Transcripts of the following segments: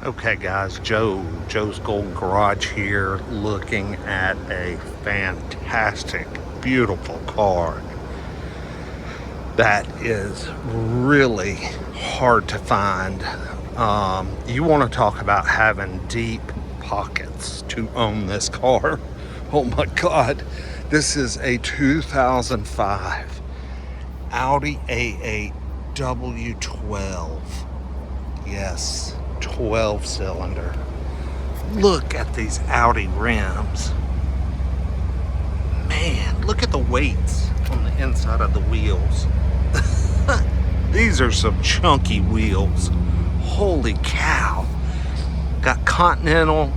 Okay guys, Joe's Golden Garage here, looking at a fantastic, beautiful car that is really hard to find. You want to talk about having deep pockets to own this car. Oh my God, this is a 2005 Audi A8 W12. Yes, 12 cylinder. Look at these Audi rims. Man, look at the weights on the inside of the wheels. These are some chunky wheels. Holy cow. Got Continental,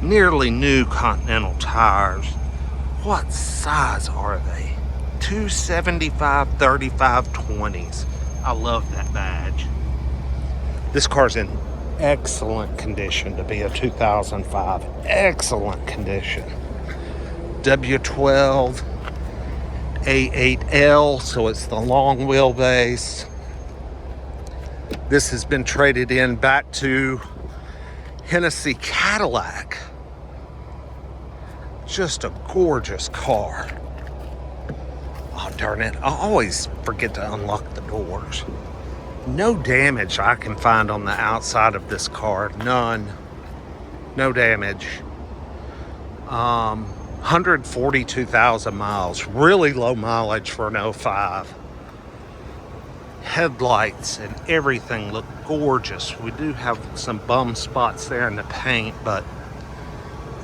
nearly new Continental tires. What size are they? 275 35 20s. I love that badge. This car's in excellent condition to be a 2005. Excellent condition. W12 A8L, so it's the long wheelbase. This has been traded in back to Hennessy Cadillac. Just a gorgeous car. Oh, darn it. I always forget to unlock the doors. No damage I can find on the outside of this car. None. No damage. 142,000 miles. Really low mileage for an 05. Headlights and everything look gorgeous. We do have some bum spots there in the paint, but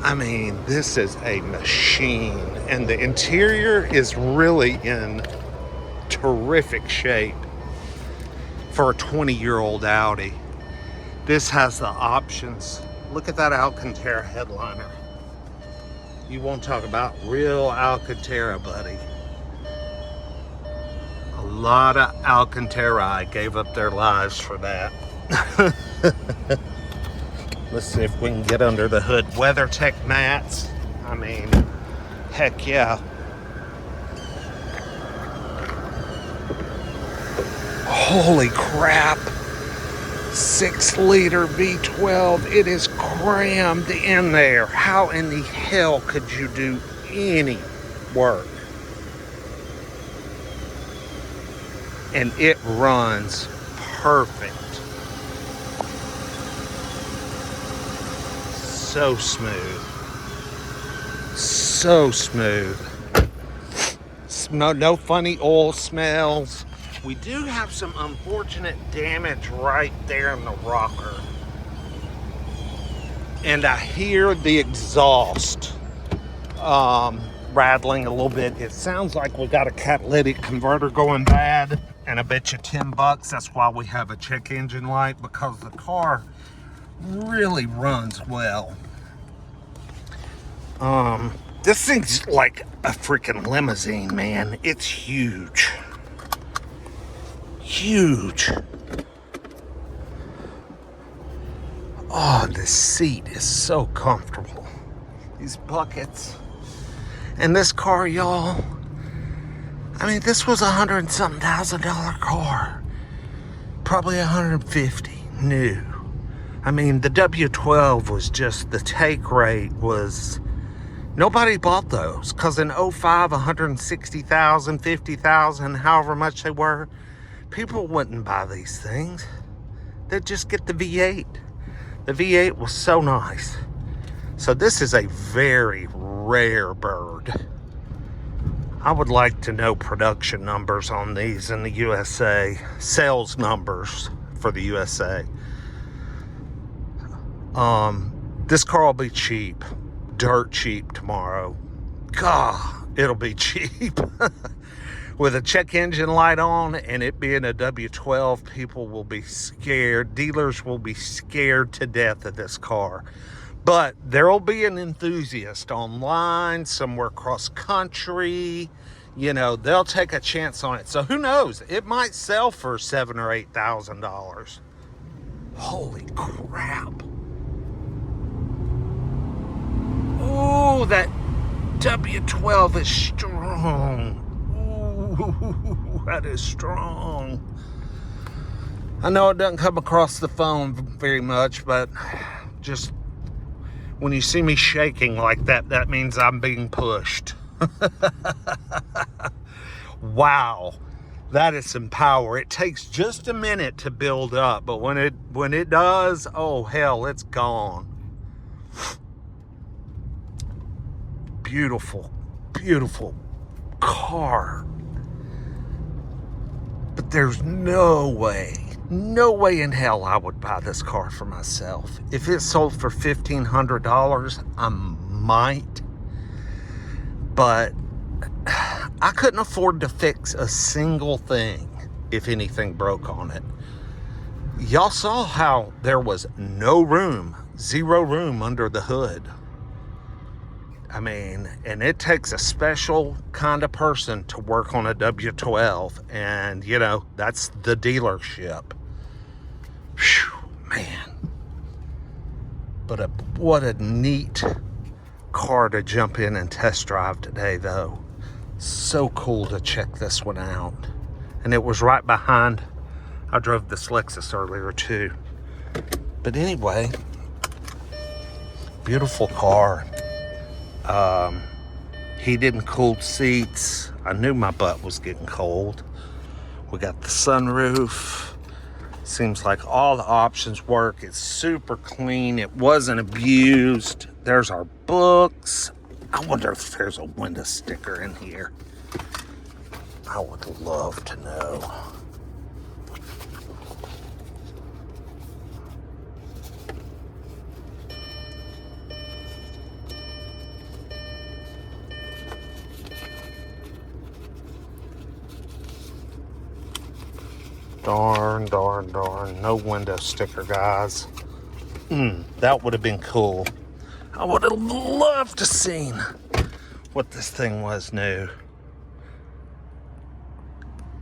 I mean, this is a machine. And the interior is really in terrific shape for a 20-year-old Audi. This has the options. Look at that Alcantara headliner. You won't talk about real Alcantara, buddy. A lot of Alcantara gave up their lives for that. Let's see if we can get under the hood. WeatherTech mats. I mean, heck yeah. Holy crap. 6-liter V12. It is crammed in there. How in the hell could you do any work? And it runs perfect. So smooth. So smooth. No funny oil smells. We do have some unfortunate damage right there in the rocker. And I hear the exhaust rattling a little bit. It sounds like we got a catalytic converter going bad. And I bet you $10, that's why we have a check engine light, because the car really runs well. This thing's like a freaking limousine, man. It's huge. Huge. Oh, the seat is so comfortable. These buckets. And this car, y'all, I mean, this was $100,000 car. Probably 150 new. I mean, the W12 was just, the take rate was, nobody bought those. Because in 05, 160,000, 50,000, however much they were, people wouldn't buy these things. They'd just get the V8. The V8 was so nice. So this is a very rare bird. I would like to know production numbers on these in the USA. Sales numbers for the USA. This car will be cheap. Dirt cheap tomorrow. God, it'll be cheap. With a check engine light on and it being a W12, people will be scared. Dealers will be scared to death of this car. But there will be an enthusiast online, somewhere cross country. You know, they'll take a chance on it. So who knows? It might sell for $7,000 or $8,000. Holy crap. Oh, that W12 is strong. Ooh, that is strong. I know it doesn't come across the phone very much, but just when you see me shaking like that, that means I'm being pushed. Wow, that is some power. It takes just a minute to build up, but when it does, oh hell, it's gone. Beautiful, beautiful car. But there's no way in hell I would buy this car for myself. If it sold for $1,500, I might. But I couldn't afford to fix a single thing if anything broke on it. Y'all saw how there was no room, zero room under the hood. I mean, and it takes a special kind of person to work on a W12, and you know, that's the dealership. Whew, man. But what a neat car to jump in and test drive today, though. So cool to check this one out. And it was right behind, I drove this Lexus earlier too. But anyway, beautiful car. Heated and cooled seats. I knew my butt was getting cold. We got the sunroof. Seems like all the options work. It's super clean. It wasn't abused. There's our books. I wonder if there's a window sticker in here. I would love to know. Darn. No window sticker, guys. That would have been cool. I would have loved to seen what this thing was new.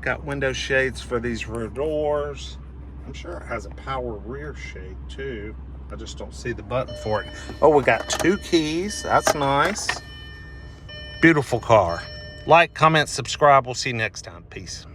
Got window shades for these rear doors. I'm sure it has a power rear shade too. I just don't see the button for it. Oh, we got 2 keys. That's nice. Beautiful car. Like, comment, subscribe. We'll see you next time. Peace.